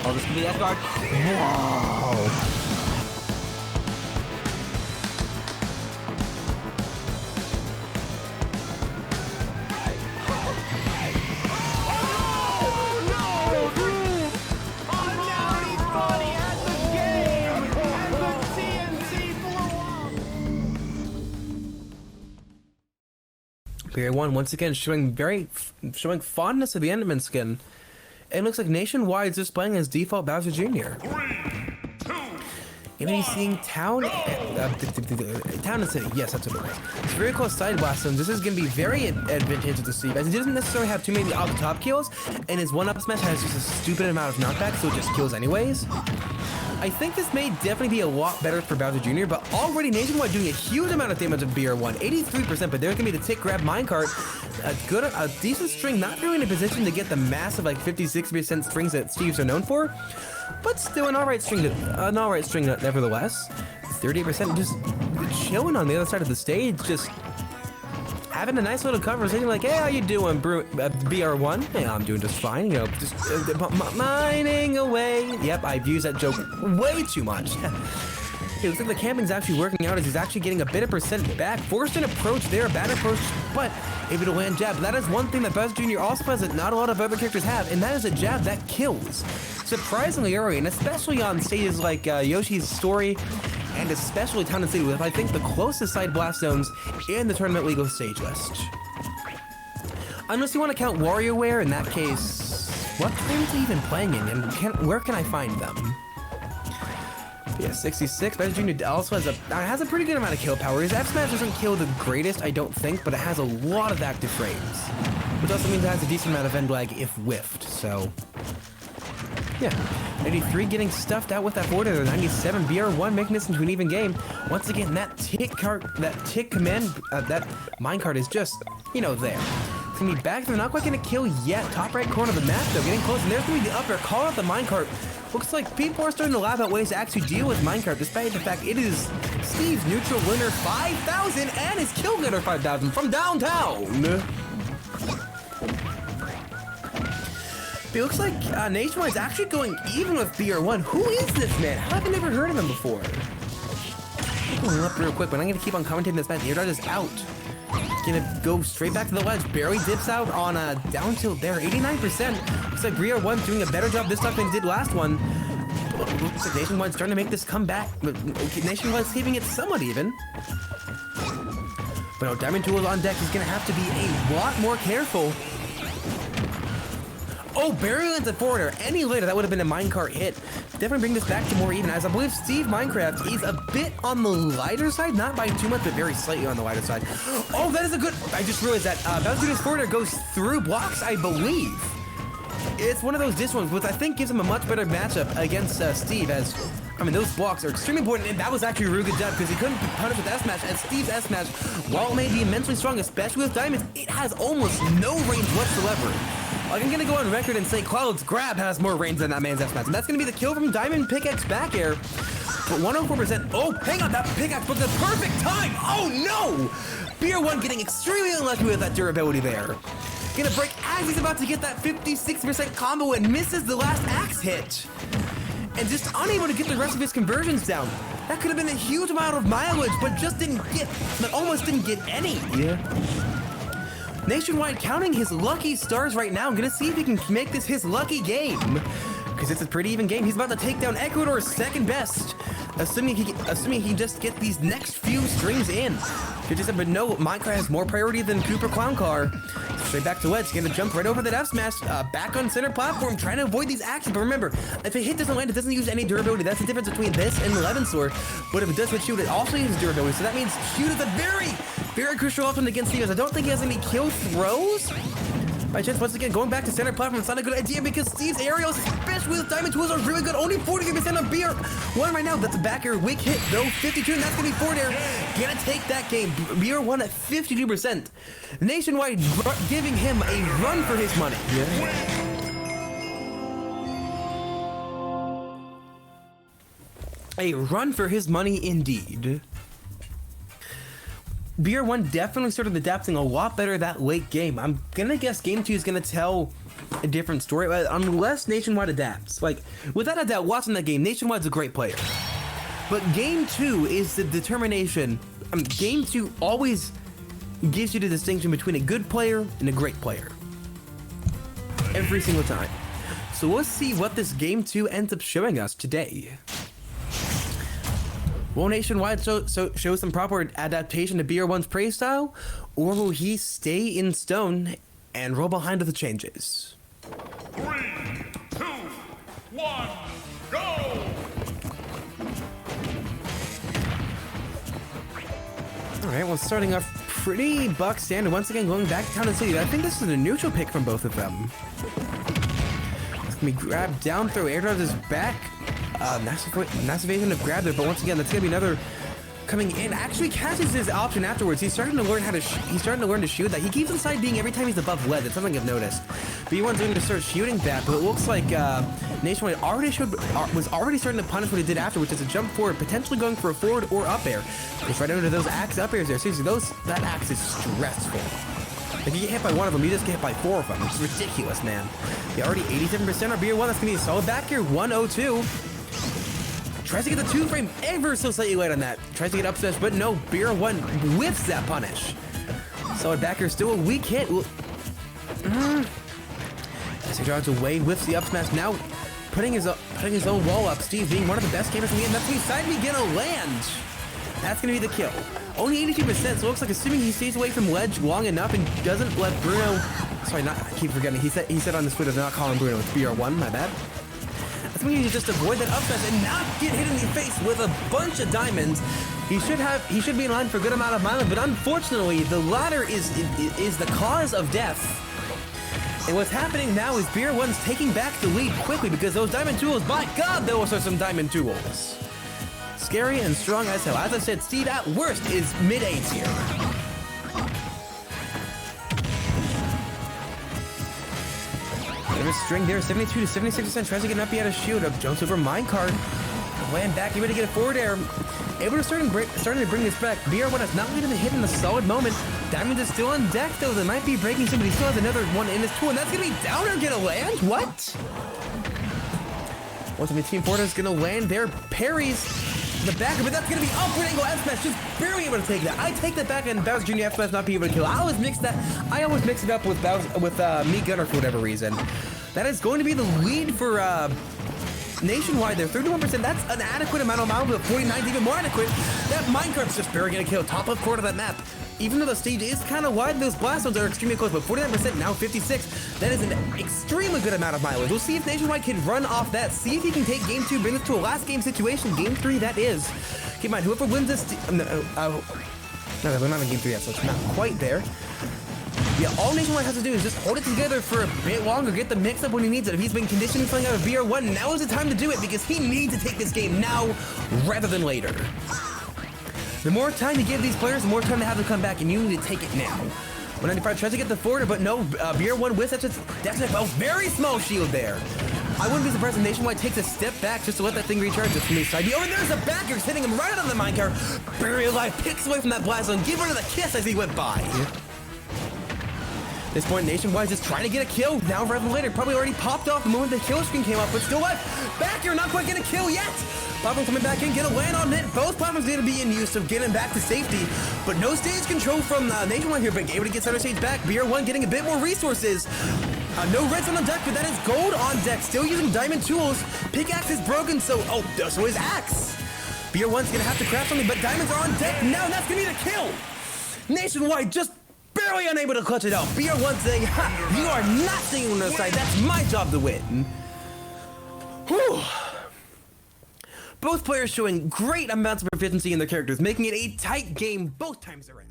Oh, this could be that guard. Whoa. Br1 once again showing fondness of the Enderman skin. It looks like NationWide is just playing as default Bowser Jr. 3, 2, Even he's seeing Town and City. Yes, that's what it was. It's very close side blast zones. This is going to be very advantageous to Steve, as he doesn't necessarily have too many off the top kills, and his one-up smash has just a stupid amount of knockback, so it just kills anyways. I think this may definitely be a lot better for Bowser Jr., but already NationWide doing a huge amount of damage to Br1, 83%, but there's gonna be the tick grab minecart, a decent string, not really in a position to get the massive like 50-60% strings that Steve's are known for, but still an alright string nevertheless. 38% just chilling on the other side of the stage, just having a nice little conversation like, hey, how you doing, Br1? Hey, I'm doing just fine, you know, just mining away. Yep, I've used that joke way too much. It looks like the camping's actually working out as he's actually getting a bit of percent back. Forced an approach there, bad approach, but able to land jab. That is one thing that Bowser Jr. also has that not a lot of other characters have, and that is a jab that kills. Surprisingly early, and especially on stages like Yoshi's Story, and especially Town and City, with I think the closest side blast zones in the tournament legal stage list. Unless you want to count WarioWare, in that case, what games are you even playing in, and where can I find them? Yeah, 66. Bowser Jr. also has a pretty good amount of kill power. His F smash doesn't kill the greatest, I don't think, but it has a lot of active frames, which also means it has a decent amount of end lag if whiffed. So, yeah. 93 getting stuffed out with that border there. 97 Br1 making this into an even game. Once again, that tick command, that minecart is just, you know, there. It's gonna be back. They're not quite gonna kill yet. Top right corner of the map though, getting close, and there's gonna be the upper. Call out the minecart. Looks like people are starting to lab out ways to actually deal with minecart, despite the fact it is Steve's neutral winner 5,000 and his kill getter 5,000 from downtown. But it looks like NationWide's actually going even with Br1. Who is this man? How have I never heard of him before? I'm going up real quick, but I'm going to keep on commentating this match. Eardart is out. Gonna go straight back to the ledge. Barely dips out on a down tilt there. 89%. Looks like Br1 doing a better job this time than he did last one. Looks like NationWide's starting to make this comeback. But NationWide's keeping it somewhat even. But no, Diamond Tool is on deck. He's going to have to be a lot more careful. Oh, barely lands a forwarder. Any later, that would have been a minecart hit. Definitely bring this back to more even, as I believe Steve Minecraft is a bit on the lighter side, not by too much, but very slightly on the lighter side. Oh, that is a good... I just realized that Bowser Jr.'s forwarder goes through blocks, I believe. It's one of those dish ones, which I think gives him a much better matchup against Steve, as... I mean, those blocks are extremely important, and that was actually a really good job, because he couldn't punish with S-Smash, and Steve's S-Smash, while it may be immensely strong, especially with diamonds, it has almost no range whatsoever. Like, I'm gonna go on record and say Cloud's grab has more range than that man's F-Smash, and that's gonna be the kill from Diamond Pickaxe back air. But 104%, oh, hang on, that pickaxe was the perfect time! Oh no! Br1 getting extremely unlucky with that durability there. Gonna break as he's about to get that 56% combo and misses the last axe hit. And just unable to get the rest of his conversions down. That could have been a huge amount of mileage, but almost didn't get any. Yeah. NationWide counting his lucky stars right now. I'm gonna see if he can make this his lucky game, because it's a pretty even game. He's about to take down Ecuador's second best, assuming he can just get these next few strings in. 57, but no, Minecraft has more priority than Cooper Clown Car. Straight back to Wedge, gonna jump right over that F-Smash, back on center platform, trying to avoid these axes. But remember, if a hit doesn't land, it doesn't use any durability. That's the difference between this and Levinsaur. But if it does hit shoot, it also uses durability. So that means shoot is a very, very crucial option against Steve. I don't think he has any kill throws. By chance, once again, going back to center platform, it's not a good idea because Steve's aerials, especially with Diamond Tools, are really good. Only 43% on Br1 right now. That's a back air weak hit, though. 52, and that's going to be forward air. Gonna take that game. Br1 at 52%. NationWide giving him a run for his money. Yeah. A run for his money indeed. Br1 definitely started adapting a lot better that late game. I'm gonna guess game 2 is gonna tell a different story, unless NationWide adapts. Like, without a doubt, watching that game, NationWide's a great player. But Game 2 is the determination. Game 2 always gives you the distinction between a good player and a great player. Every single time. So let's see what this Game 2 ends up showing us today. Will NationWide show some proper adaptation to Br1's playstyle, or will he stay in stone and roll behind with the changes? 3, 2, 1, go! Alright, well, starting off pretty buck standard. Once again, going back to Town and City. I think this is a neutral pick from both of them. It's gonna be grabbed down throw, air dodge is back. Nice evasion of grab there, but once again, that's gonna be another coming in. Actually catches his option afterwards. He's starting to learn how to shoot that. He keeps inside being every time he's above lead. That's something I've noticed. Br1's going to start shooting that, but it looks like NationWide was already starting to punish what he did after, which is a jump forward, potentially going for a forward or up air. It's right under those axe up airs there. Seriously, that axe is stressful. If you get hit by one of them, you just get hit by 4 of them. It's ridiculous, man. Yeah, already 87% on Br1. That's gonna be a solid back here. 102. Tries to get the 2-frame ever so slightly late on that. Tries to get up smash, but no, Br1 whiffs that punish. Solid backer, still a weak hit. As he drives away, whiffs the up smash. Now putting his own wall up. Steve being one of the best campers in the game. That's beside me gonna land. That's gonna be the kill. Only 82%, so it looks like assuming he stays away from ledge long enough and doesn't let Bruno. Sorry, I keep forgetting. He said on this Twitter, they're not calling Bruno. It's Br1. My bad. I think we need to just avoid that up smash and not get hit in the face with a bunch of diamonds. He should be in line for a good amount of mileage, but unfortunately, the ladder is the cause of death. And what's happening now is Br1's taking back the lead quickly because those diamond tools, by God, those are some diamond tools. Scary and strong as hell. As I said, Steve at worst is mid-8s here. Bit of a string there, 72 to 76%. Tries to get an up, he had a shield up, jumps over minecart. Land back, able to get a forward air. Able to starting to bring this back. Br1 has not gotten a hit in a solid moment. Diamond is still on deck though. They might be breaking somebody. He still has another one in his tool, and that's gonna be down or gonna land? What? Once again, Team Fortress is gonna land there. Parries the backer, but that's gonna be upward angle F smash, just barely able to take that. I take that back and Bowser Jr. F smash not be able to kill. I always mix it up with Meat Gunner for whatever reason. That is going to be the lead for NationWide there, 31%. That's an adequate amount of mileage, but 49 is even more adequate. That minecart's just barely gonna kill. Top left corner of that map. Even though the stage is kind of wide, those blast zones are extremely close, but 49%, now 56. That is an extremely good amount of mileage. We'll see if NationWide can run off that, see if he can take Game 2, bring this to a last game situation. Game 3, that is. Keep in mind, whoever wins this... no, we're not in Game 3 yet, so it's not quite there. Yeah, all NationWide has to do is just hold it together for a bit longer, get the mix-up when he needs it. If he's been conditioning something out of Br1, now is the time to do it, because he needs to take this game now rather than later. The more time you give these players, the more time they have to come back, and you need to take it now. 195 tries to get the forward, but no, Br1 with that's a very small shield there. I wouldn't be surprised if NationWide takes a step back just to let that thing recharge just from the side. Oh, and there's a backer hitting him right out of the minecart. Barry alive, picks away from that blast zone, give rid of the kiss as he went by. At this point, NationWide just trying to get a kill. Now rather than later, probably already popped off the moment the kill screen came up, but still alive. Backer not quite gonna kill yet. Platform coming back in, gonna land on it. Both platforms gonna be in use of getting back to safety, but no stage control from NationWide here, but able to get center stage back. Br1 getting a bit more resources. No redstone on deck, but that is gold on deck. Still using diamond tools. Pickaxe is broken, so is axe. Br1's gonna have to craft something, but diamonds are on deck now, and that's gonna be the kill. NationWide just barely unable to clutch it out. Br1 saying, ha, you are not staying on the side. That's my job to win. Whew. Both players showing great amounts of proficiency in their characters, making it a tight game both times around.